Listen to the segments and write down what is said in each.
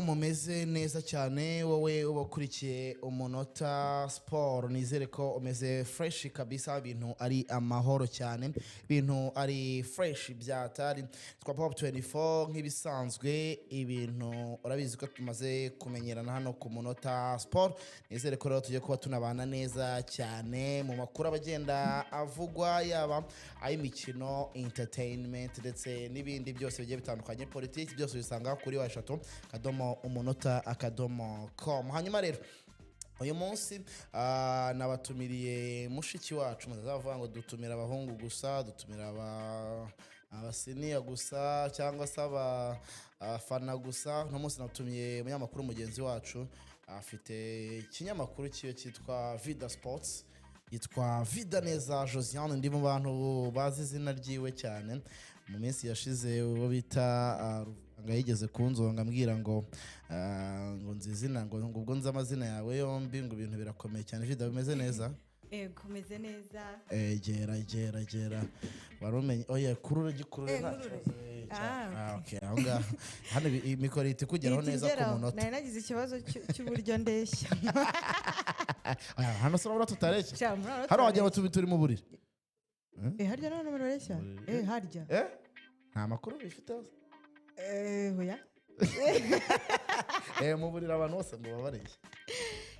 mumeze neza cyane wowe ubakurikiye umunota sport nizere ko umeze fresh kabisa ibintu ari amahoro cyane ibintu ari fresh byatari twa pop 24 nk'ibisanzwe ibintu urabizi ko tumaze kumenyerana hano ku munota sport nizere ko rero tujye kuba tunabana neza cyane mu makuru abagenda avugwa yaba ay'imikino entertainment ndetse n'ibindi byose bigiye bitandukanye politiki byose bisanga kuri wa eshatu akadomo umunota akadomo com. Hanyuma rero uyu munsi nabatumiriye mushiki wacu muzavuga ngo dutumira abahungu gusa dutumira abasiniya gusa cyangwa se abafana gusa. No munsi natumiye umunyamakuru mugenzi wacu afite ikinyamakuru kiyo cyitwa Vida Sports, yitwa Vida Neza Josiane, ndi mu bantu bazi izina ryiwe cyane. Mu minsi yashize uwo bita Ruvanga yigeze kunzonga ambwira ngo nzi izina ngo ubwo nzi amazina yawe yombi ngo ibintu birakomeye cyane. Vida bimeze neza? Ego meze neza. Gera warumenye oya kurura gikurure nta okay aho hano imikoro iti kugeraho neza ku munota. Nari nagize ikibazo cy'uburyo ndeshya. Hano sura tutareshya. Hano wagira ngo turi mu buriri. Harya none mureshya? Harya. Nta makuru bifite hose. Hoya. Mu buriri abantu bose ngo babareshya.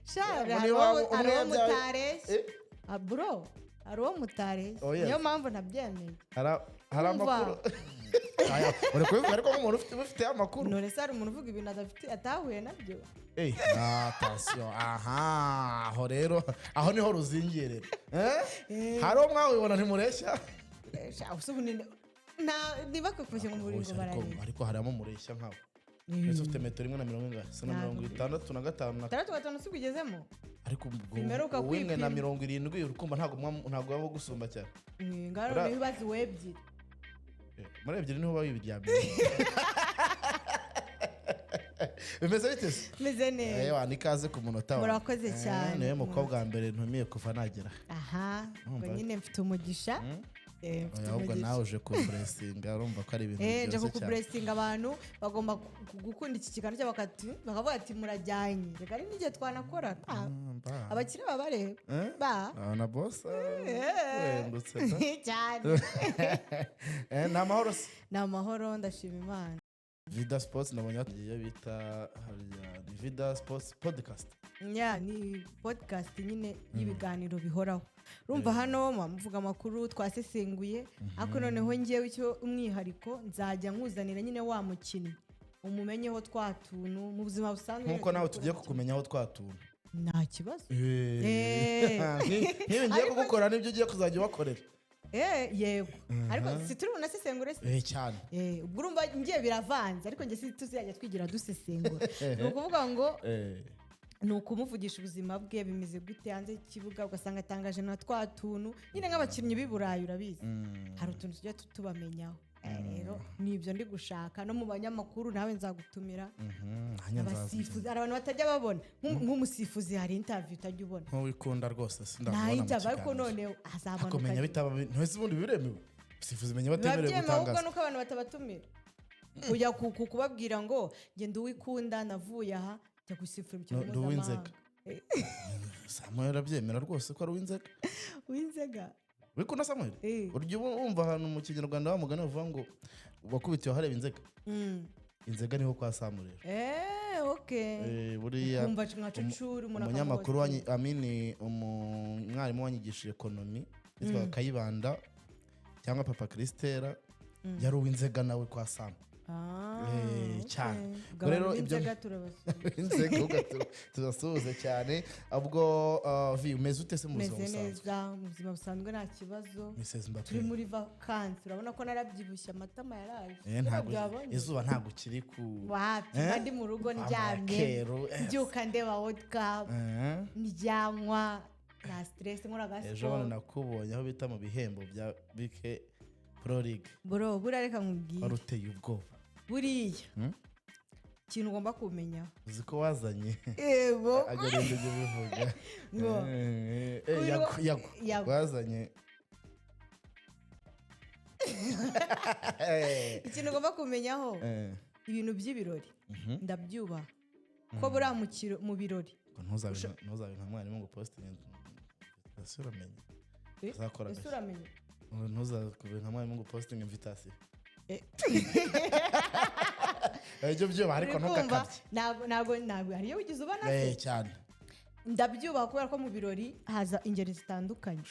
Shara aro mutareshya. Bro, aro mutareshya. Niyo mpamvu nabyemeye. Hari amakuru. Uri kubivuga ariko nk'umuntu ufite amakuru. None se hari umuntu uvuga ibintu adafite atahuye nabyo. Attention. Aha, aho rero aho niho ruzingiye rero. Hari umwe wibona ntimureshya. Niba kukushye mu buringo barareshya. Ariko harimo mureshya nkawe. Ese ufite metero 1.40 sana 65 3 sigugezemo. Ariko ubwo wimwe na 70 urukumva ntago waba gusumba cyane. Ngaro nibazi webyiri. Muri ebyiri niho babiryamye. Bimeze bite? Meze neza. Nikaze ku munota wawe. Murakoze cyane. Niwe mukobwa wa mbere ntumiye kuva nagera. Aha, ngo nyine mfite umugisha. Ahubwo nawe uje kuburesinga urumva ko ari ibintu byose cyane. Nje kuburesinga abantu bagomba gukunda iki kiganiro cy'abakati bakavuga ati murajyanye. Reka ari n'igihe twanakora. Abakire babareba. Na boss. Wendutse cyane. Ni amahoro se? Ni amahoro ndashima Imana. Vida Sports nabonye iyo bita Vida Sports podcast. Ni podcast nyine y'ibiganiro bihoraho. Urumva hano muvuga amakuru twasesenguye ariko noneho ngewe icyo umwihariko nzajya nkuzanira nyine wa mukino umumenyeho twatuntu mu buzima busanzwe nkuko nawe tugiye kukumenyaho twatuntu. Nta kibazo. Ngiye ngiye kugukora nibyo ugiye kuzajya ubakorera. Yego. Ariko si turi bunasesengure se? Cyane. Ubwo urumva ngiye biravanze ariko nge si tuzajya twigira dusesengura. Ni ukuvuga ngo ni ukumuvugisha ubuzima bwe bimeze gute hanze y'ikibuga ugasanga atangaje na twatuntu nyine nk'abakinnyi b'i Burayi urabizi hari utuntu tujya tubamenyaho. Rero nibyo ndi gushaka no mu banyamakuru nawe nzagutumira. Abasifuzi abantu batajya babona nk'umusifuzi hari interview utajya ubona nk'uwikunda rwose sindabona mu kiganiro ariko none azabona akomenya bitaba ntese ubundi biremewe sifuzi menye batemerewe gutangaza ahubwo nuko abantu batabatumira kujya kubabwira ngo ngende uwikunda navuye aha jya gusifura mu kibuga mpuzamahanga. Samuel arabyemera rwose ko ari uw'inzega wikunda Samuel. Uryo wumva ahantu mu Kinyarwanda bamugana bavuga ngo bakubitiye hareba inzega. Inzega niho kwa Samuel. Okay. Buriya kumva nkacucuru umunyamakuru Amini umwarimu wanyigishije economy yitwa Kayibanda cyangwa Papa Christella yari uw'inzega nawe kwa Sam. Cyane. Rero ibyo inzega turasuhuze cyane. Ubwo umeze ute se mu buzima busanzwe? Meze neza mu buzima busanzwe nta kibazo. Turi muri vacances urabona ko narabyibushye amatama yaraje. Izuba ntago kiri ku wapi ndi mu rugo ndyamye byuka ndeba World Cup ndyanywa na stress nkora gasport. Ejo nakubonye aho bita mu bihembo bya BK Pro League. Bro burareka nkubwiye waruteye ubwoba buriya ikintu ugomba kumenya uzi ko wazanye yego agarinde byo bivuga ngo wazanye ikintu ugomba kumenyaho ibintu by'ibirori ndabyubaha ko buriya mu birori ntuzabe nka mwarimu ngo posting ese uramenye uzakora ese uramenye ntuzabe nka mwarimu ngo posting invitation ibyo byubaha ariko ntukakabye ntabwo hariyo wigize ubona se cyane ndabyubaha kubera ko mu birori haza ingeri zitandukanye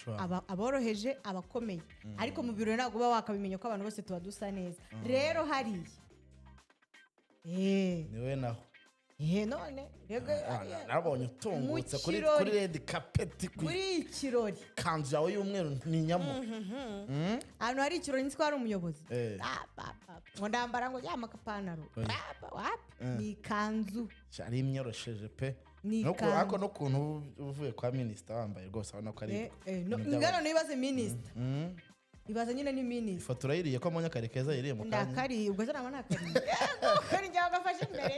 aboroheje abakomeye ariko mu birori ntabwo uba wakabimenya ko abantu bose tuba dusa neza rero hariya niwe naho none nabonye utungutse kuri red carpet muri ikirori kanzu yawe y'umweru ni nyamo ahantu hari ikirori nzi ko hari umuyobozi ngo ndambara ngo yama kapantaro ni ikanzu ari imyorosheje pe ariko n'ukuntu uvuye kwa minisita wambaye rwose abona ko ari ingano nibaze minisita ibaza nyine ni minisita ifoto urayiriye ko amanya kare keza yiriye mu kanya ndakari ubwo se naba nakariye kari njyaho agafashe imbere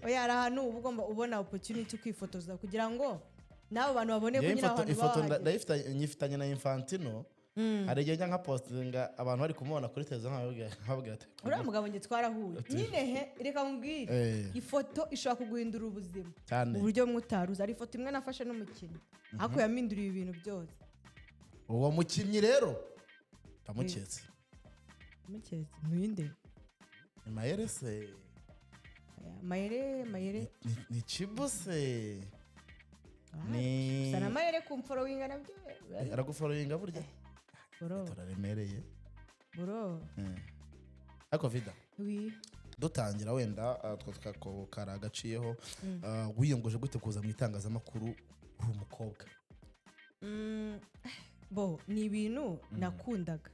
oya hari ahantu uba ugomba ubona opportunity kwifotoza kugira ngo n'abo bantu babone ko nyine abantu ifoto nyifitanye na Infantino hari igihe njya nka postinga abantu bari kumubona kuri televiziyo nkababwira ati uriya mugabo njye twarahuye nyine reka nkubwire ifoto ishobora kuguhindura ubuzima mu buryo mwutaruzi hari ifoto imwe nafashe n'umukinnyi ariko yaminduriye ibintu byose uwo mukinnyi rero ndamuketse ntuyinde ni Mayere se Mayere ni Chibuse ni sana Mayere kumforowinga nabyo araguforowinga burya bro turaremereye bro ako vida dutangira wenda twakara agaciyeho wiyongoje gute kuza mu itangazamakuru uri umukobwa ni ibintu nakundaga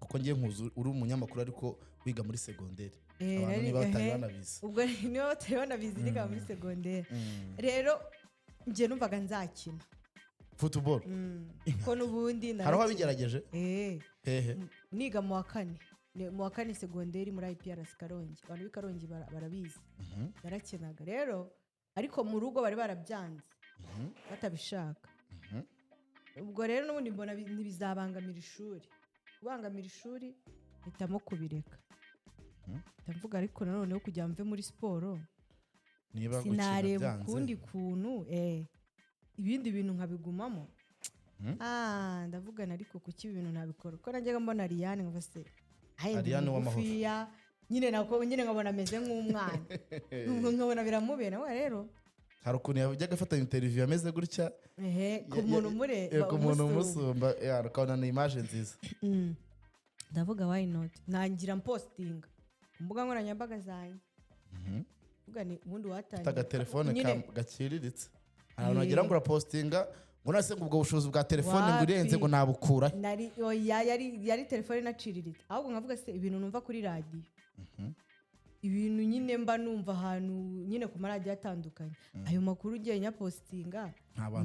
kuko ngiye nkuzu uri umunyamakuru ariko wiga muri segonderi abantu niba batari banabizi ubwo niba batari banabizi niga muri segonderi rero njye numvaga nzakina football ko n'ubundi hariho abigerageje hehe niga mu wa kane segonderi muri IPRS Karongi abantu b'i Karongi barabizi narakinaga rero ariko mu rugo bari barabyanze batabishaka ubwo rero n'ubundi mbona ntibizabangamira ishuri kubangamira ishuri hitamo kubireka ndavuga ariko noneho kugira mve muri siporo sinareba ukundi kuntu ibindi bintu nkabigumamo ndavugana ariko kuki ibintu ntabikora ko najyaga mbona Ariane ngo se Ariane w'amahoro nyine nkabona ameze nk'umwana nkabona biramubera we rero hari ukuntu yajyaga afata interview ameze gutya ku muntu umusumba ukabona ni image nziza ndavuga why not nangira postinga ku mbuga nkoranyambaga zanjye uvuga ni ubundi watangiye agatelefone gakiriritse abantu bagira ngo urapostinga ngo nase ngo ubwo bushobozi bwa telefone ngo urenze ngo nabukura yari telefone naciriritse ahubwo nkavuga se ibintu numva kuri radio ibintu nyine mba numva ahantu nyine ku maradiyo atandukanye ayo makuru ugiye nyapostinga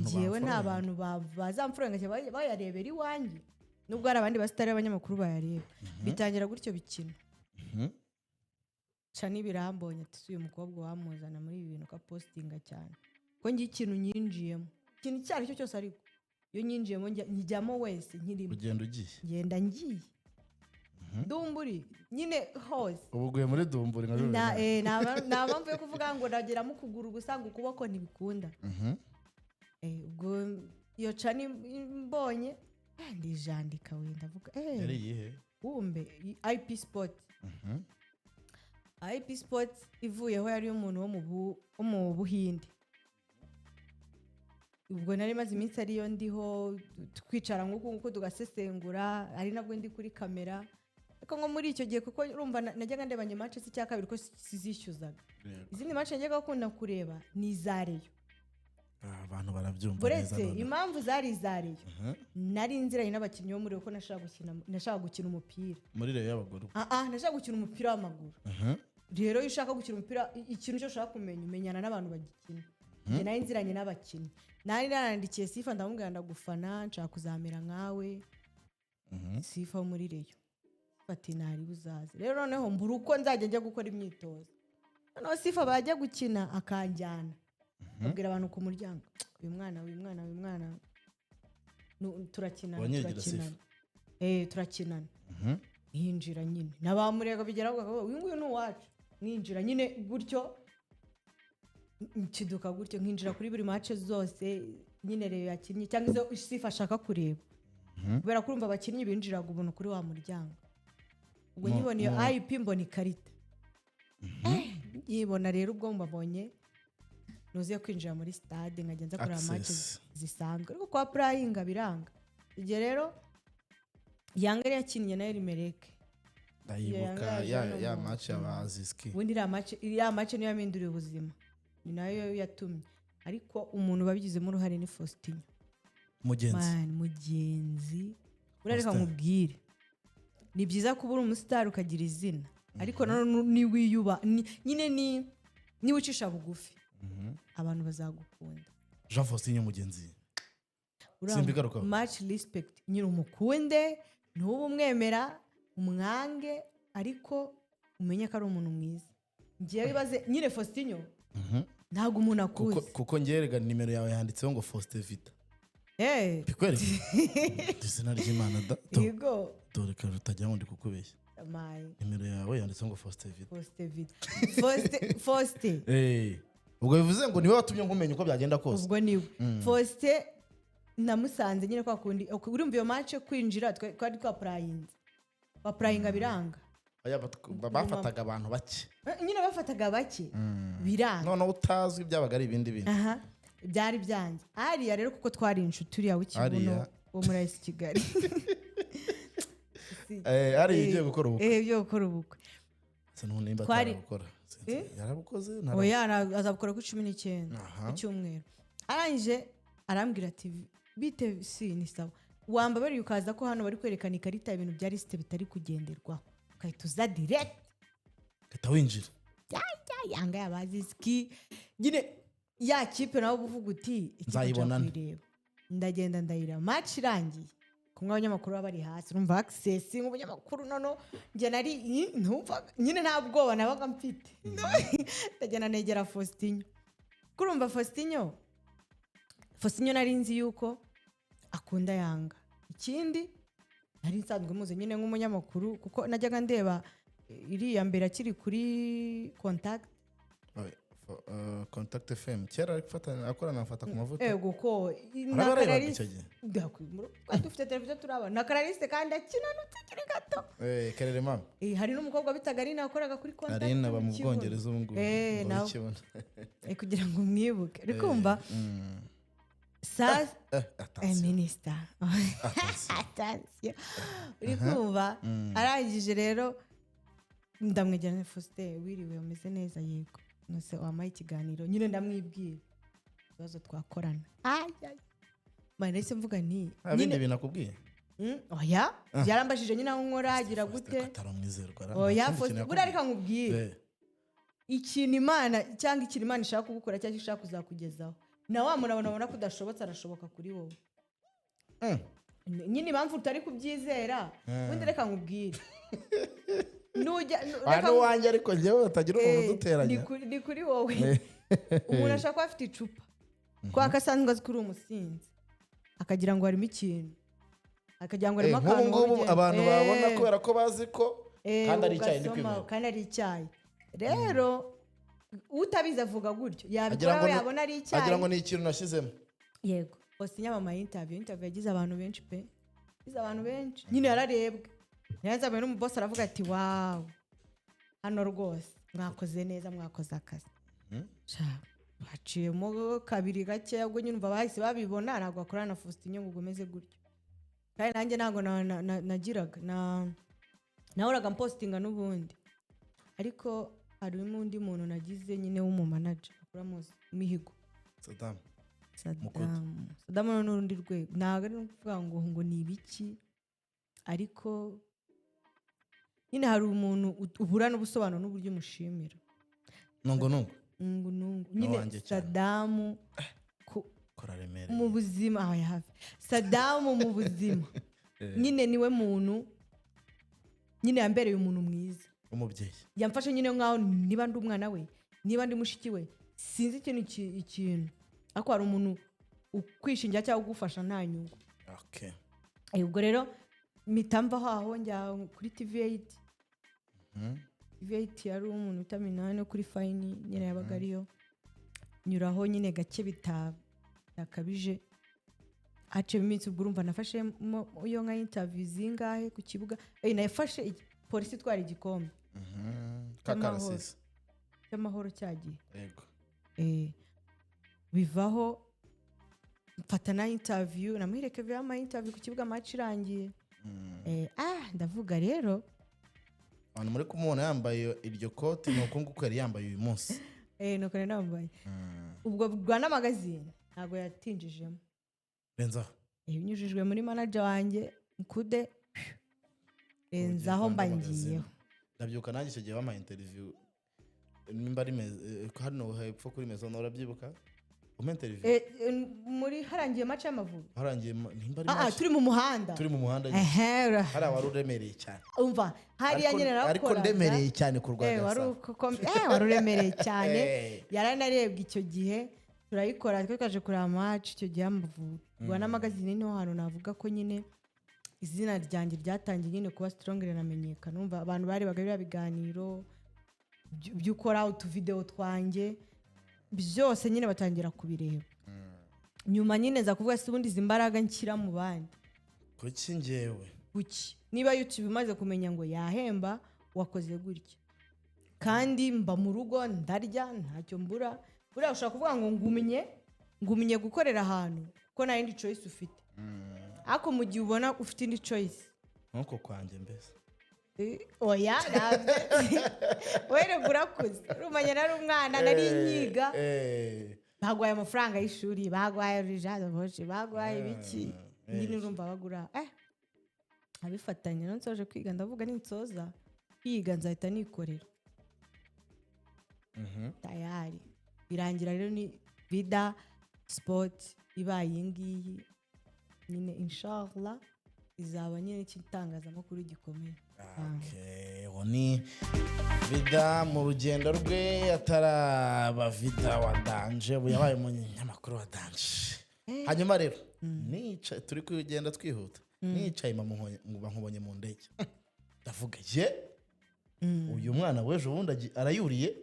ngewe nta bantu bazamfurenga bayarebera iwanjye nubwo hari abandi basitari abanyamakuru bayareba bitangira gutyo bikina ca n'ibirambonye ati uyu mukobwa wamuzana muri ibi bintu kapostinga cyane ko ngiye ikintu nyinjiyemo ikintu icyo ari cyo cyose ariko iyo nyinjiyemo njyamo wese nkirimo ugenda ugiye ngenda ngiye dumburi nyine hose ubu uguye muri dumburi nta mpamvu yo kuvuga ngo nageramo ukuguru gusa ngo ukuboko ntibikunda ubwo iyo ca mbonye ndijandika wenda avuga yari iyihe wumbe IP Sport IP Sport ivuyeho yari umuntu wo mu Buhinde ubwo nari maze iminsi ariyo ndiho twicara nk'uko tugasesengura ari nabwo ndi kuri kamera ariko nko muri icyo gihe kuko urumva najyaga ndebanye match cya kabiri ko sizishyuzaga izindi match najyaga gukunda kureba ni izareyo abantu barabyumva neza buretse impamvu zari izareyo nari nziranye n'abakinnyi bo muri ko nashaka gukina umupira muri reyo y'abagore nashaka gukina umupira w'amaguru rero iyo ushaka gukina umupira ikintu cyo ushaka kumenya umenyana n'abantu bagikina njye nari nziranye n'abakinnyi nari narandikiye Sifa ndamubwira ndagufana nshaka kuzamera nkawe Sifa wo muri reyo bati ntari buzaze rero noneho mbura uko nzajya njya gukora imyitozo noneho Sifa bajya gukina akanjyana babwira abantu ku muryango uyu mwana turakinana turakinana yinjira nyine nabamurega bigeraho bakavuga uyu nguyu ni uwacu mwinjira nyine gutyo kiduka gutyo nkinjira kuri buri match zose nyine rero yakinnye cyangwa izo sifa ashaka kureba kubera ko urumva abakinnyi binjiraga ubuntu kuri wa muryango ubwo nyibona iyo IP mbona ikarita yibona rero ubwo mbabonye nuziye kwinjira muri stade nkagenza kureba match zisanzwe ariko kwa playinga biranga igihe rero Yanga yakinnye na Elimeleke ndayibuka ya match y'abaziski ubundi ya match niyo yaminduriye ubuzima ni nayo yatumye ariko umuntu babigizemo uruhare ni Faustin mugenzi urareka nkubwire ni byiza kuba uri umustar ukagira izina ariko ni wiyuba nyine ni wicisha bugufi abantu bazagukunda Jean Faustin mugenzi simbigaruka much respect nyine umukunde ntubu umwemera umwange ariko umenye ko ari umuntu mwiza ngiye bibaze nyine Faustin ntago umuntu akuze kuko ngerega nimero yawe yanditseho ngo Faustin Vita bikwere izina ry'Imana yego dore ko rutajya ngo ndi kukubeshya nimero yawe yanditseho ngo Faustin Vita Faustin ubwo bivuze ngo niwe watumye ngumenya uko byagenda kose ubwo niwe Faustin namusanze nyine kwa kundi urumva iyo match kwinjira twari twapurayinga biranga bafataga abantu bake nyine bafataga bake biranga none utazwi byabaga ari ibindi bintu byari byanjye hariya rero kuko twari inshuti uriya w'ikibuno wo muri AS Kigali hariya igiye gukora ubukwe igiye gukora ubukwe nimba atarabukora yarabukoze azabukora ku 19 icyumweru arangije arambwira ati bite ni sawa wambabariye ukaza ko hano bari kwerekana ikarita ibintu bya liste bitari kugenderwaho ukahita uza direct gata winjira Yanga yabaziski nyine ya kipe nawe uvuga uti nzayibona ndagenda ndayira match irangiye kumwe abanyamakuru bari hasi urumva access nk'umunyamakuru nono nge nari ntumva nyine nta bwoba nabaga mfite ndagenda negera Faustin kurumva Faustin nari nzi yuko akunda Yanga ikindi nari nsanzwe muze nyine nk'umunyamakuru kuko najyaga ndeba iriya mbere akiri kuri Contact FM kera arifatana akorana afata ku mavuta yego ko nakarariste dufite televiziyo turabona nakarariste kandi akina n'utukiri gato kerere mama hari n'umukobwa bitaga Arina yakoraga kuri Contact Arina ba mu Bwongereza ubu ngubu urabikibona kugira ngo mwibuke rikumva minister attention rikumva arangije rero ndamwegeranye Faustin wiriwe umeze neza yego nose wamaye ikiganiro nyine ndamwibwira ibibazo twakorana manese mvuga nti nyine binakubwiye oya yarambashije nyine aho nkora agira gute oya Faustin buri ariko nkubwire ikintu Imana cyangwa ikintu Imana ishaka kugukora cyangwa ishaka kuzakugezaho na wa murabona ko udashobotse arashoboka kuri wowe nyine impamvu utari kubyizera ubundi reka nkubwire hano wanjye ariko njyewe utagira umuntu uduteranya ni kuri wowe umuntu ashaka kuba afite icupa kwaka asanzwe azi kuri umusinzi akagira ngo harimo ikintu akagira ngo harimo akantu nk'ubu abantu babona kubera ko bazi ko kandi ari icyayi kandi ari icyayi rero utabizi avuga gutyo yabikora yabona ari icyayi agira ngo ni ikintu nashyizemo yego Faustin nyamamaye interview yagize abantu benshi pe yagize abantu benshi nyine yararebwe yazabaye n'umuboss aravuga ati wow hano rwose mwakoze neza mwakoze akazi haciyemo kabiri gake ubwo nyine umva bahise babibona ntabwo bakorana na Faustin ngo ugomeze gutyo kandi nanjye ntabwo nagiraga nahoraga mpostinga n'ubundi ariko harimo undi muntu nagize nyine w'umumanager akora Mihigo Saddam n'urundi rwego ntabwo ari ukuvuga ngo ni ibiki ariko nyine hari umuntu ubura n'ubusobanuro n'uburyo umushimira nungu nyine Saddam mu buzima Saddam mu buzima nyine niwe muntu nyine yambereye umuntu mwiza umubyeyi yamfashe nyine nkaho niba ndi umwana we niba ndi mushiki we sinzi ikintu ariko hari umuntu ukwishingira cyangwa ugufasha nta nyungu okay ubwo rero mitamba haho njya kuri TV8 TV8 yari umuntu utaminane no kuri fine nyine yabaga ariyo nyuraho nyine gake bitakabije hace iminsi ubwo urumva nafashe iyo nka interview zingahe ku kibuga nayafashe polisi twari igikombe kakarasisi cy'amahoro cyagiye yego bivaho mfata na interview namuherekeje ama interview ku kibuga match irangiye ndavuga rero abantu muri kumubona yambaye iryo koti nuko nguko yari yambaye uyu munsi nuko nari nambaye ubwo Rwanda magazine ntago yatinjijemo renzaho binyujijwe muri manager wanjye Nkude renzaho mbangiyeho ndabyuka nanjye icyo gihe bama interview nimba ari hano hepfo kuri Maison urabyibuka interview muri harangiye match y'Amavubi harangiye nimba ari match turi mu muhanda hari wari uremereye cyane umva hari yanyine narakora ariko ndemereye cyane ku Rwanda wari uremereye cyane yaranarebwe icyo gihe turayikora twaje kureba match icyo gihe Amavubi Rwanda magazine niho hantu navuga ko nyine izina ryanjye ryatangiye nyine kuba strong riramenyekana numva abantu bari bagabira biganiro byukora utuvideo twanjye byose nyine batangira kubireba nyuma nyine za kuvuga ubundi zimbaraga nshyira mu bandi kuki ngewe kuki niba YouTube imaze kumenya ngo yahemba wakoze gutya kandi mba mu rugo ndarya ntacyo mbura buriya ushaka kuvuga ngo ngumenye gukorera ahantu ko nta yindi choice ufite ariko mu gihe ubona ufite indi choice nkuko kwanjye mbese oya nabyo were burakuze rumanya nari umwana nari inyiga bagwaye amafaranga y'ishuri bagwaye rijado boje bagwaye biki nyine urumva bagura abifatanya no nsoje kwiga ndavuga ninsoza kwiga nzahita nikorera tayari birangira rero ni Vida Sport ibaye ngiyi nyine inshallah izaba nyine cy'itangazamakuru gikomeye. Ni Vida mu rugendo rwe ataraba Vida wa Danje yabaye umunyamakuru wa Danje. Hanyuma rero nica turi kugenda twihuta nicaye nkubonye mu ndege ndavuga uyu mwana wejo bundi arayuriye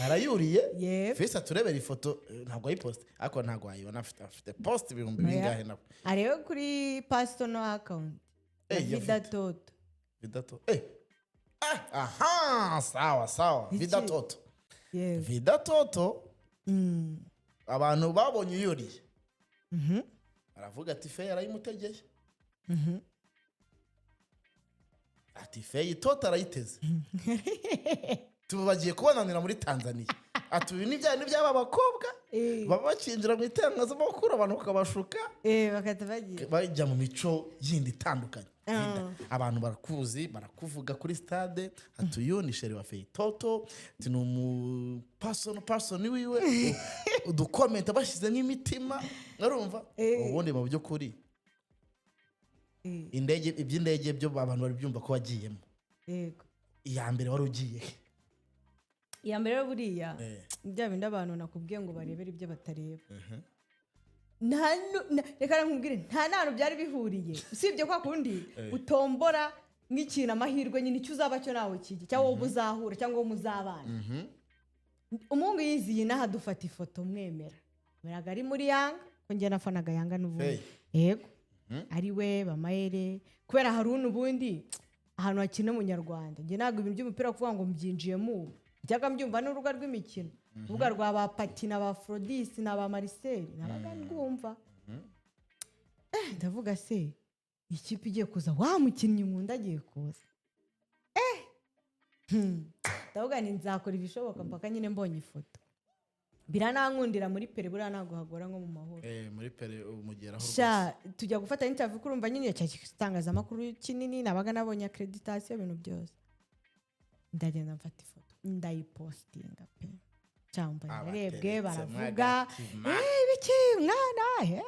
arayuriye fesa turebera ifoto ntabwo ayiposte ariko ntabwo ayibona afite post ibihumbi bingahe nabo arebe kuri personal account Vida Toto sawa Vida Toto abantu babonye uyuriye aravuga ati fe yarayimutegeye ati fe Toto arayiteze tubagiye kubonanira muri Tanzania ati ni byaba abakobwa baba bakinjira mu itangazamakuru abantu bakabashuka bajya mu mico yindi itandukanye abantu barakuzi barakuvuga kuri stade ati uyu ni sheri wa Fe Toto ati ni umu person wiwe udukomenta bashyize nk'imitima narumva ubundi mu by'ukuri iby'indege byo abantu bari byumva ko wagiyemo iya mbere wari ugiye iya mbere buriya bya bindi abantu nakubwiye ngo barebere ibyo batareba reka nkubwire nta n'ahantu byari bihuriye usibye kwa kundi utombora nk'ikintu amahirwe nyine icyo uzaba cyo nawe kijya cyangwa wowe uzahura cyangwa wowe muzabana umuhungu yiziye n'aha dufata ifoto mwemera meraga ari muri Yanga ko njye nafanaga Yanga n'ubundi yego ari we bamayere kubera haruna ubundi ahantu hakina umunyarwanda njye ntabwo ibintu by'umupira kuvuga ngo mbyinjiyemo ubu njyaga mbyumva n'urubuga rw'imikino urubuga rwa ba Pati na ba Frodis na ba Marcel nabaga ndumva ndavuga se ikipe igiye kuza wa mukinnyi nkunda agiye kuza ndavuga ni nzakora ibishoboka mpaka nyine mbonye ifoto biranankundira muri pere buriya ntabwo hagora nko mu mahoro muri pere umugeraho rwose tujya gufata interview kurumva nyine itangazamakuru kinini nabaga nabonye accreditation ibintu byose ndagenda mfata ifoto ndayipostinga pe cyangwa narebwe baravuga biki mwana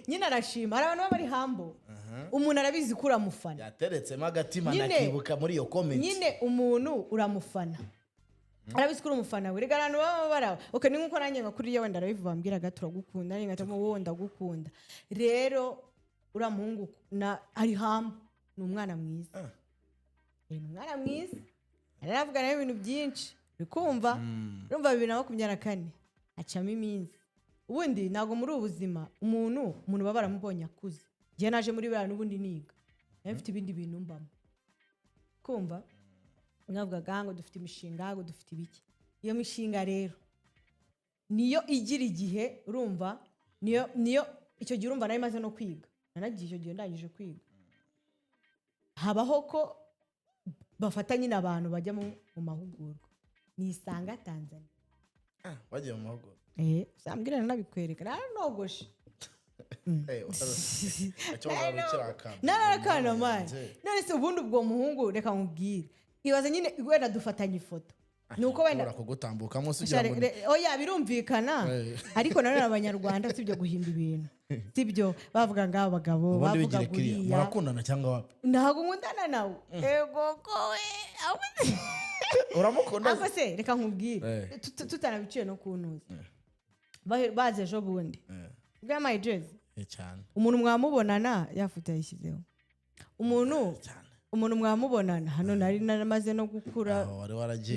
nyine arashima hari abantu bari hambo umuntu arabizi ko uramufana yateretsemo agatima nakibuka muri iyo comment nyine umuntu uramufana arabizi ko umufana we regana baba barawe okay ni nkuko nanjye ngakuriye wenda arabivuga mbwiraga turagukunda ni ngatamo wowe ndagukunda rero uriya muhungu ari hamwe ni umwana mwiza ni umwana mwiza aravuga nawe ibintu byinshi bikumva urumva 2024 acamo iminsi ubundi ntago muri ubuzima umuntu baba baramubonye akuze ngiye naje muri biriya n'ubundi niga mfite ibindi bintu mbamo kumva mwavugaga ngo dufite imishinga ngo dufite ibiki iyo mishinga rero niyo igira igihe urumva niyo icyo gihe urumva nayo imaze no kwiga nanagiye icyo gihe ndangije kwiga habaho ko bafatanye n'abantu bajya mu mahugurwa nisanga Tanzania bagiye mu mahugurwa sambwira nabikwereka naranogoshe narakana manje none se ubundi ubwo muhungu reka nkubwire ibaze nyine wenda dufatanye ifoto nuko wenda kugutambukamo oya birumvikana ariko nanone abanyarwanda sibyo guhimba ibintu sibyo bavuga ngo abagabo bavuga guriya murakundana cyangwa wapi ntago nkundana nawe ego kowe uramukunda se reka nkubwire tutanabiciye no kuntuza baze ejo bundi bwa my jazz cyane umuntu mwamubonana yafuta yishyizeho umuntu mwamubonana hano nari naramaze no gukura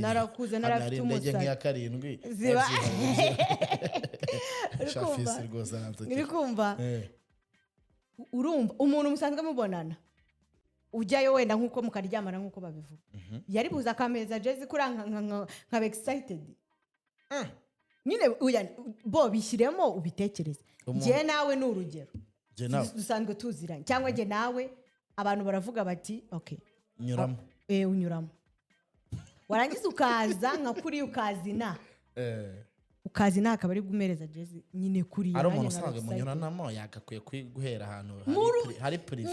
narakuze narafite umusatsi nk'iya 7 ziba shafisi rwose urikumva urumva umuntu musanzwe mubonana ujyayo wenda nkuko mukaryamana nkuko babivuga yari buza akameza jazz kuri nka excited nyine bo bishyiremo ubitekereze ngiye nawe ni urugero dusanzwe tuziranye cyangwa ngiye nawe abantu baravuga bati okay unyuramo unyuramo warangiza ukaza nka kuri ukazina akaba ari gumereza jazz nyine kuri ari umuntu usanzwe munyuranamo yagakwiye guhera ahantu hari prive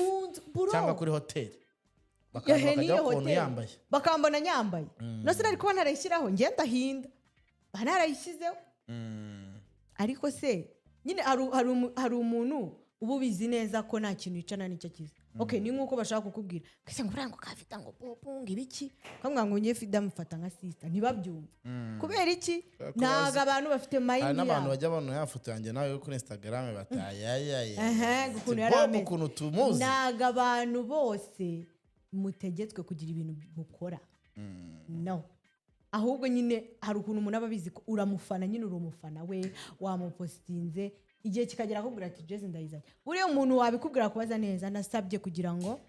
cyangwa kuri hoteli bakajya ukuntu yambaye bakambona nyambaye no sinari kuba narayishyiraho ngenda hinda banarayishyizeho ariko se nyine hari umuntu ubu bizi neza ko nta kintu yicana n'icyo kiza okay ni nkuko bashaka kukubwira kese ngo urango kafita ngo popunga ibiki kamwe ngo ngiye fida mufata nka sister ntibabyumva kubera iki naga abantu bafite mind ya n'abantu bajya abantu yafoto yanjye nawe kuri Instagram batayayaya gukuntu yarameze gukuntu tumuzi naga abantu bose mutegetswe kugira ibintu bukora no ahubwo nyine hari ukuntu umuntu aba abizi ko uramufana nyine urumufana we wamupostinze igihe kikagera akubwira ati jazz ndayizanye buriya umuntu wabikubwira kubaza neza nasabye kugira ngo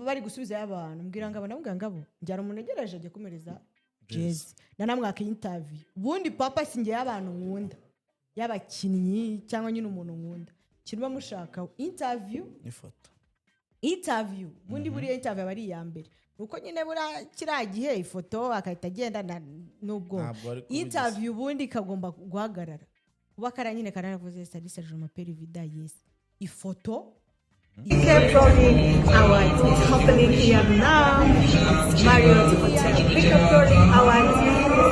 bari gusubiza abantu mbwira ngo abanambwira ngabo njyara umuntu egereje agiye kumereza jazz nanamwaka interview bundi papa singiye abantu nkunda y'abakinnyi cyangwa nyine umuntu nkunda kirwa mushaka interview bundi buriya interview bari iya mbere nuko nyine bura kiragihe ifoto akahita agenda nubwo interview bundi kagomba guhagarara kuba kara nyine karanavuze Salisa je m'appelle Vida yes ifoto Flooring Awards is happening here now. Marriott Hotel. Flooring Awards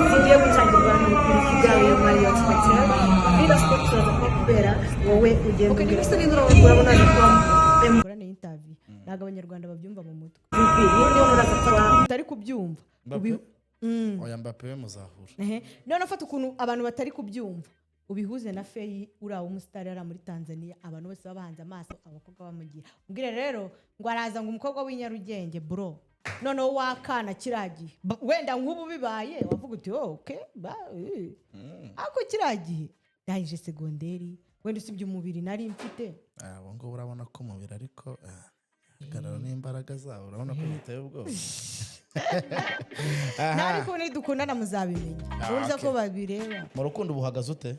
tugiye gutangirwa muri Kigali Marriott Hotel. Vida Sports kubera wowe ugenda ugira se n'indro urabona ko murane interview naga abanyarwanda babyumva mu mutwe niyo muragatwa utari kubyumva oya Mbappe muzahura none afata ukuntu abantu batari kubyumva ubihuze na Fei urawo umusitari ara muri Tanzania abantu bose babahanze amaso abakobwa bamugira ubwire rero ngo araza ngo umukobwa w'inyarugenge bro none wakana kiragiye wenda nk'ubu bibaye wavuga uti okay ako kiragiye ndangije segonderi wenda usibye umubiri nari mfite abo ngo urabona ko umubiri ariko gararo n'imbaraga zawo urabona ko biteye ubwoba nari ko nidukundana muzabimenya urumva ko babireba mu rukundo buhagaze ute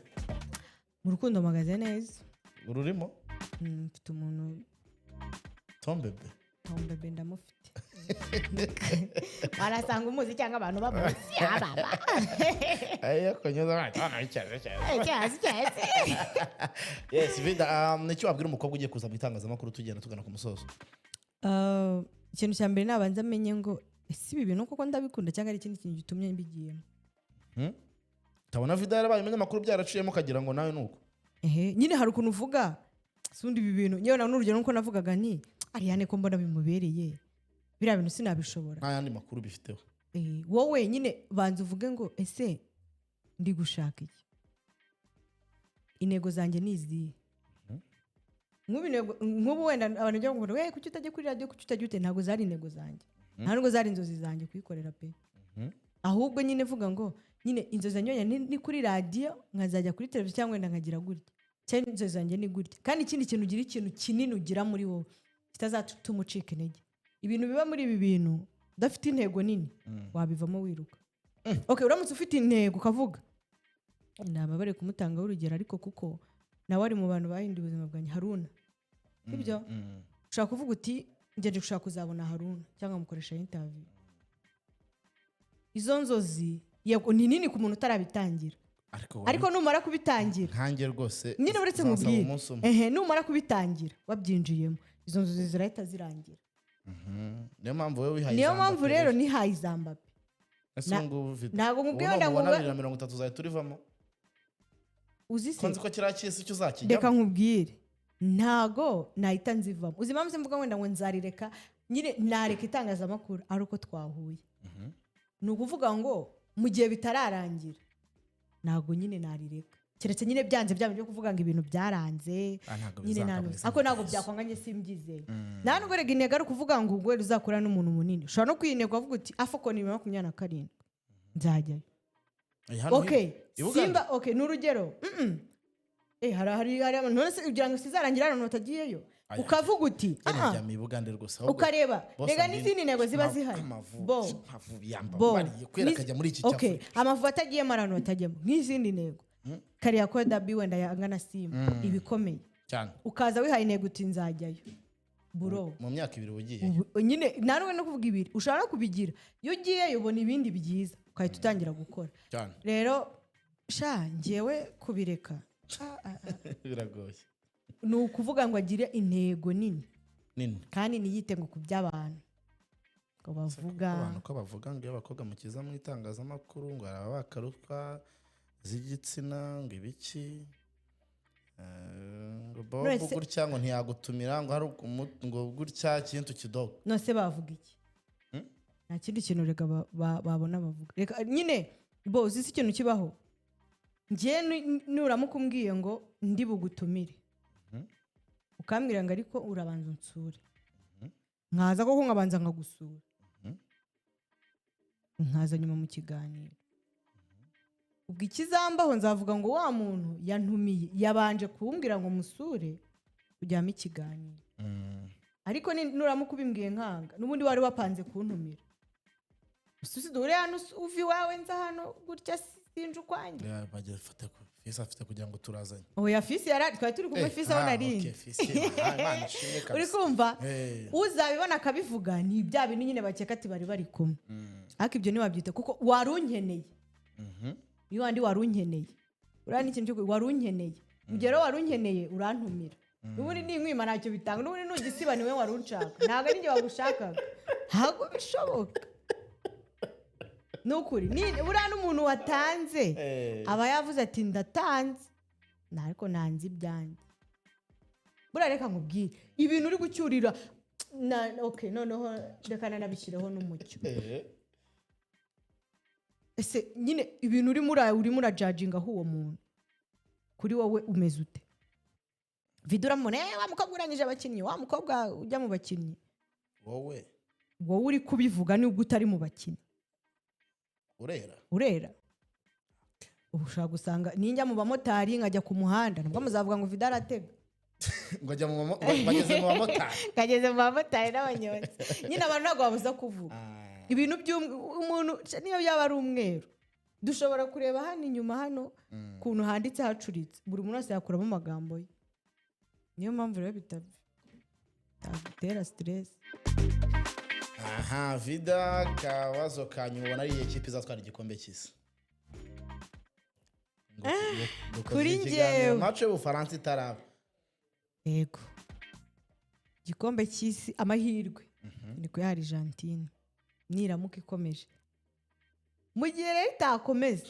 mu rukundo mpagaze neza ururimo mfite umuntu Tombebe ndamufite arasanga umuzi cyangwa abantu bamuzi ababa ayo konyoza batana cyane yes Vida nicyo wabwira umukobwa ugiye kuza mu itangazamakuru tugenda tugana ku musozo ikintu cya mbere nabanza amenye ngo ese ibi bintu koko ndabikunda cyangwa ari ikindi kintu gitumye mbigiyemo tabona Vida yarabaye umunyamakuru byaraciyemo kagira ngo nawe nuko nyine hari ukuntu uvuga sundi ibi bintu nyewe n'urugero nuko navugaga nti Ariane ko mbona bimubereye biriya bintu sinabishobora nta yandi makuru bifiteho wowe nyine banza uvuge ngo ese ndi gushaka iki intego zanjye ni izihe nk'ubu wenda abantu bajya ngo we kuki utajya kuri radio kuki utajya ute ntabwo zari intego zanjye nta nubwo zari inzozi zanjye kuyikorera pe ahubwo nyine vuga ngo nyine inzozi zanjye ni kuri radio nkazajya kuri televiziyo cyangwa wenda nkagira gutya cyane inzozi zanjye ni gutya kandi ikindi kintu ugira ikintu kinini ugira muri wowe kitazatuma ucika intege ibintu biba muri ibi bintu udafite intego nini wabivamo wiruka okay uramutse ufite intego ukavuga naba bari kumutangaho urugero ariko kuko nawe ari mu bantu bahinduye ubuzima bwanjye Haruna ibyo ushaka kuvuga uti ngende gushaka kuzabona Haruna cyangwa mukoresha interview izo nzozi yego ni nini ku muntu utarabitangira ariko numara kubitangira nkange rwose nyine uretse mubwire numara kubitangira wabyinjiyemo izo nzozi zirahita zirangira niyo mpamvu wowe wihaye niyo mpamvu rero nihaye izamba pe ntabwo mubwiye wenda ngo 30 zawe turivamo uzise konzi ko kiriya cyisi cyo uzakijyamo reka nkubwire ntago nahita nzivamo uzi impamvu mvuga wenda ngo nzarireka nyine nareka itangazamakuru ari uko twahuye ni ukuvuga ngo mu gihe bitararangira ntago nyine narireka keretse nyine byanze byo kuvuga ngo ibintu byaranze nyine ako ntago byakwanganye simbyizeye nta nubwo rega intego ari ukuvuga ngo ubwo uzakora n'umuntu munini ushobora no kwiyintego avuga uti afoko ni 27 nzajyayo okay simba okay n'urugero hari none se ugira ngo sizarangira hano batagiyeyo ukavuga uti njya Bugande rwose ukareba rega n'izindi ntego ziba zihari kwera kajya muri iki okay amavuta atagiye marano batajyemo nk'izindi ntego kariya ko dabi wenda yangana Simba ibikomeye cyane ukaza wihaye intego uti nzajyayo bro mu myaka 2 ugiye nyine naruwe no kuvuga ibiri ushobora kubigira iyo ugiye ubona ibindi byiza ukahita utangira gukora rero ngewe kubireka biragoye ni ukuvuga ngo agire intego nini kandi niyite ngo ku by'abantu ngo bavuga abantu ko bavuga ngo abakobwa mukiza mu itangazamakuru ngo araba bakaruka z'igitsina ngo ibiki ngo bobo gutya ngo ntiyagutumira ngo hari ngo gutya kintu kidogo nose bavuga iki nta kindi kintu reka babona bavuga reka nyine bo uzi ikintu kibaho ngiye nuramuka umbwiye ngo ndi bugutumire ukambwira ngo ariko urabanza unsure nkaza koko nkabanza nkagusura nkaza nyuma mu kiganiro ubwo ikizambaho nzavuga ngo wa muntu yantumiye yabanje kumbwira ngo musure ujyamo ikiganiro ariko nuramuka ubimbwiye nkanga n'ubundi wari wapanze kuntumira ususi dore hano uvi wawe nza hano gutya sinje ukwanjye bagiye fisa afite kugira ngo turazanye oya fisi yari twari turi kumwe fisi aho narindi uri kumva uzabibona akabivuga ni bya bintu nyine bakeka ati bari kumwe ariko ibyo ntiwabyita kuko warunkeneye iyo wandi warunkeneye uriya ni ikintu cyo warunkeneye mugero warunkeneye urantumira n'ubundi n'inkwima ntacyo bitanga n'ubundi n'ugisiba niwe warunshaka ntabwo ari njye wagushakaga ntabwo bishoboka nukuri buriya n'umuntu watanze aba yavuze ati ndatanze ariko nanze ibyanjye buriya reka nkubwire ibintu uri gucyurira okay noneho reka nanabishyireho n'umucyo ese nyine ibintu urimo urajajingaho uwo muntu kuri wowe umeze ute video uramubona wa mukobwa urangije abakinnyi wa mukobwa ujya mu bakinnyi wowe uri kubivuga nubwo utari mu bakinnyi urera ubu ushaka gusanga ninjya mu bamotari nkajya ku muhanda nubwo muzavuga ngo video aratega ngo ajya bageze mu bamotari kageze mu bamotari n'abanyonzi nyine abantu ntabwo babuza kuvuga ibintu by'umuntu niyo byaba ari umweru dushobora kureba hano inyuma hano ukuntu handitse hacuritse buri muntu wese yakuramo amagambo ye niyo mpamvu rero bitagutera stress vida kabazo kanyu ubona ari ikipe izatwara igikombe cy'isi kuri njyewe match y'Ubufaransa itaraba yego igikombe cy'isi amahirwe ni ko yari Argentine niramuka ikomeje mu gihe rero itakomeza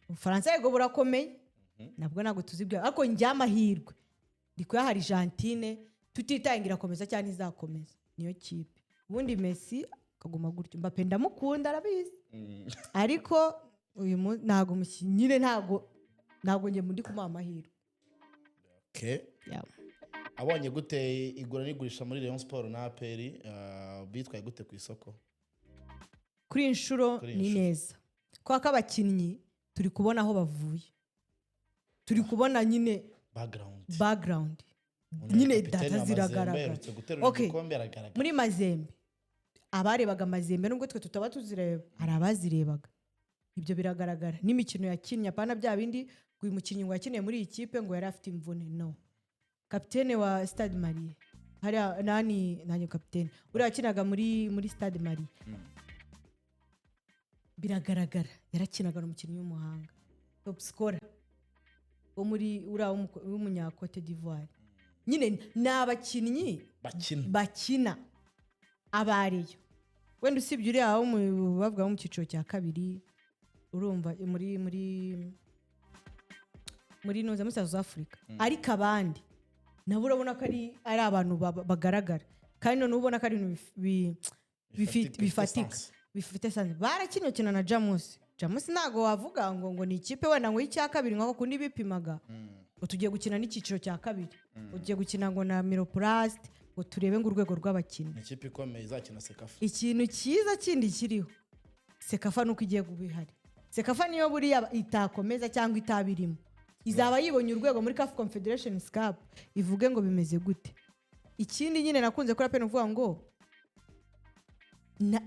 Ubufaransa yego burakomeye nabwo ntabwo tuzi ibyo ariko njye amahirwe ndi kuyaha Argentine tutitangira komeza cyane izakomeza niyo kipe ubundi Messi akaguma gutyo Mbappe ndamukunda arabizi ariko uyu ntago nyine ntago ntabwo njye ndi kumuha amahirwe. Okay. Yeah. Abonye gute igura n'igurisha muri Rayon Sport na APR bitwaye gute ku isoko? Kuri inshuro ni neza kwa ko abakinnyi turi kubona aho bavuye, turi kubona nyine background nyine data ziragaragara. Okay. Muri Mazembe abarebaga Mazembe nubwo twe tutaba tuzireba hari abazirebaga, ibyo biragaragara n'imikino yakinnye apana bya bindi uyu mukinnyi ngo yakiniye muri iyi kipe ngo yari afite imvune. No, kapitene wa Stade Marie hari nani kapitene uriya wakinaga muri Stade Marie biragaragara yarakinaga n'umukinnyi w'umuhanga, top scorer wo muri uriya w'umunya Cote d'Ivoire. Nyine n'abakinnyi bakina abariyo wenda usibye uriya bavuga mu cyiciro cya kabiri urumva muri noza muri South Africa. Ariko abandi nabo urabona ko ari abantu bagaragara kandi none ubona ko ari ibintu bifatika bifite sanze. Barakinnye kina na Jamus ntago wavuga ngo ni ikipe wenda ngo y'icya kabiri ngo kundi bipimaga ngo tugiye gukina n'icyiciro cya kabiri ugiye gukina ngo na Miroplast ngo turebe ngo urwego rw'abakinnyi. Ikipe ikomeye izakina Sekafa. Ikintu cyiza kindi kiriho Sekafa nuko igiye kubihari. Sekafa niyo buriya itakomeza cyangwa itabirimo izaba yibonye urwego muri CAF Confederation Cup ivuge ngo bimeze gute. Ikindi nyine nakunze kuri apene uvuga ngo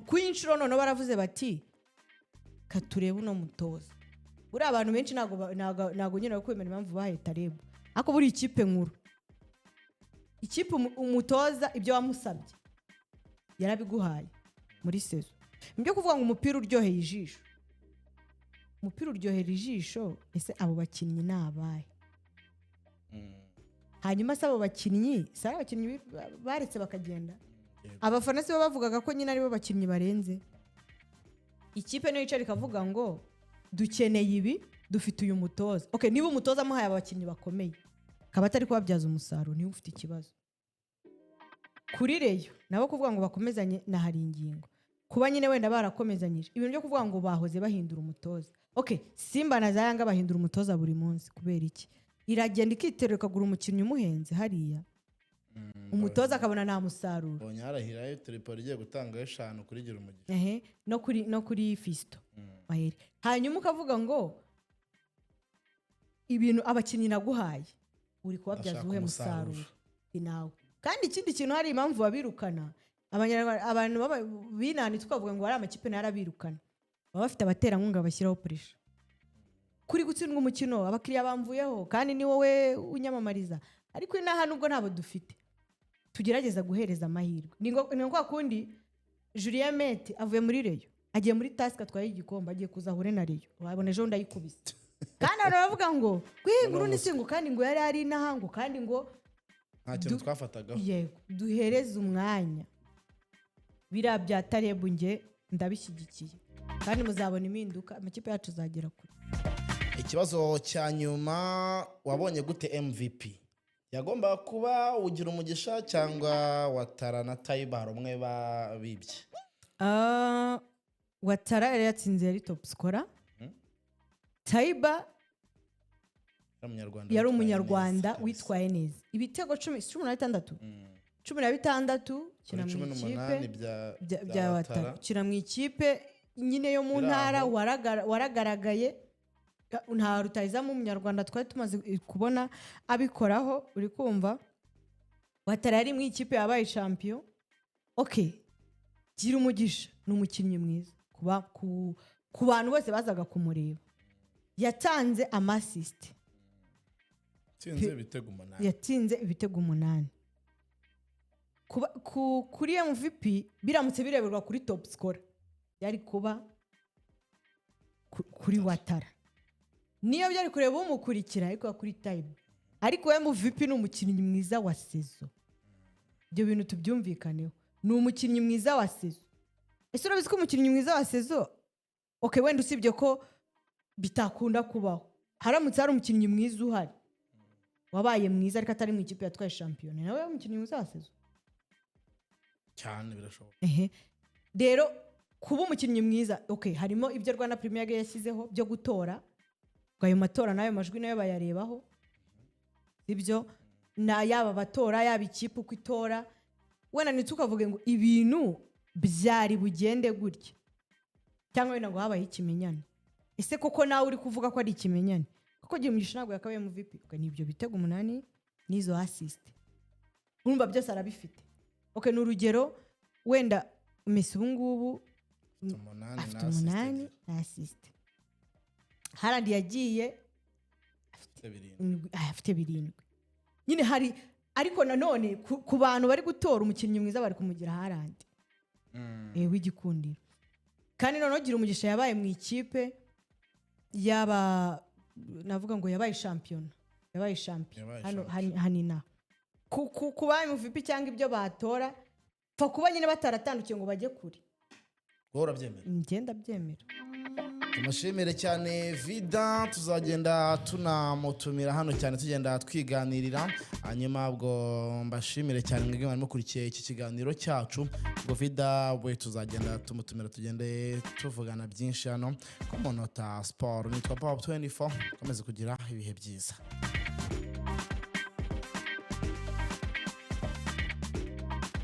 ku inshuro none baravuze bati katurebe uno mutoza. Buri abantu benshi nago nyine bakwemera impamvu baheta rebo ako buri ikipe nkuru ikipe umutoza ibyo wamusabye yarabiguhaye muri sezo. Mbyo kuvuga ngo umupira uryoheye ijisho, umupira uryohera ijisho ese abo bakinnyi nabaye hanyuma se abo bakinnyi sara abakinnyi baretse bakagenda abafana se bavugaga ko nyine aribo bakinnyi barenze. Ikipe niyo yicara ikavuga ngo dukeneye ibi dufite uyu mutoza. Okay, niba umutoza amuhaye abakinnyi bakomeye kaba atari kubabyaza umusaruro niba ufite ikibazo. Kuri Reyo nabo kuvuga ngo bakomezanye na hari ingingo kuba nyine wenda barakomezanyije ibintu byo kuvuga ngo bahoze bahindura umutoza. Okay, Simba na Yanga bahindura umutoza buri munsi kubera iki? Iragenda ikitereka kagura umukinnyi umuhenze hariya umutoza akabona nta musaruro. Bonye harahirayo Tripoli igiye gutanga 5 kuri gira umugisha. No kuri Fisto. Hanyuma ukavuga ngo ibintu abakinnyi naguhaye uri kubabyaza uhe musaruro inawe. Kandi ikindi kintu hari impamvu babirukana abantu binani tukavuga ngo ari amakipe narabirukana baba bafite abaterankunga bashyiraho pressure kuri gutsindwa umukino abakiriya bamvuyeho kandi ni wowe unyamamariza. Ariko inaha nubwo ntabo dufite tugerageza guhereza amahirwe. Ni ngo kundi Julien Mete avuye muri Reyo agiye muri Task atwaye igikombe agiye kuzahure na Reyo wabona ejo ndayikubise kandi baravuga ngo gwinguru nisingo kandi ngo yari ari nahango kandi ngo nta kintu twafatagaho. Yego duhereze umwanya bira bya Tarebu nge ndabishyigikiye kandi muzabona impinduka amakipe yacu zagera kure. Ikibazo cya nyuma wabonye gute MVP? Yagomba kuba ugira umugisha cyangwa Watara na Taiba rumwe babibye? Watara yari yatsinze yari top scorer. Taiba yari umunyarwanda witwaye neza. Ibitego 16 16 kina mu ikipe bya Watara kina mu ikipe nyine yo mu ntara waragaragaye. Nta rutayizamu umunyarwanda twari tumaze kubona abikoraho uri kumva. Watara yari mu ikipe yabaye champion. Okay, gira umugisha ni umukinnyi mwiza ku bantu bose bazaga kumureba. Yatanze amasist yatsinze ibitego 8 kuri MVP. Biramutse bireberwa kuri top scorer yari kuba kuri Watara. Niyo byari kureba umukurikira ariko kuri Taiba. Ariko MVP ni umukinnyi mwiza wa sezo. Ibyo bintu tubyumvikaneho. Ni umukinnyi mwiza wa sezo. Ese urabizi ko umukinnyi mwiza wa sezo okay wenda usibye ko bitakunda kubaho. Haramutse hari umukinnyi mwiza uhari wabaye mwiza ariko atari mu ikipe yatwaye champion nawe umukinnyi mwiza wa sezo cyane birashoboka. Rero kuba umukinnyi mwiza okay harimo ibyo Rwanda Premier League yashyizeho byo gutora ngo ayo matora n'ayo majwi nayo bayarebaho ibyo na yaba batora yaba ikipe uko itora wenda ntitukavuge ngo ibintu byari bugende gutya cyangwa wenda ngo habaye ikimenyane ese koko nawe uri kuvuga ko ari ikimenyane kuko gihe umugisha ntabwo yakabaye MVP nibyo bitego 8 n'izo assist urumva byose arabifite okay ni urugero wenda Messi ubungubu afite 8 na assist Haaland yagiye afite 7 nyine hari ariko nanone ku bantu bari gutora umukinnyi mwiza bari kumugira Haaland w'igikundiro kandi noneho gira umugisha yabaye mu ikipe yaba navuga ngo yabaye champion hano hanina kuba MVP cyangwa ibyo batora fa kuba nyine bataratandukiye ngo bajye kure Gora byemera ngenda byemera Tumushimire cyane Vida tuzagenda tunamutumira hano cyane tugenda twiganirira hanyuma ubwo mbashimire cyane mwebwe mwari mukurikiye iki kiganiro cyacu ubwo Vida we tuzagenda tumutumira tugende tuvugana byinshi hano ku Monota Sport nitwa Pop 24 komeze kugira ibihe byiza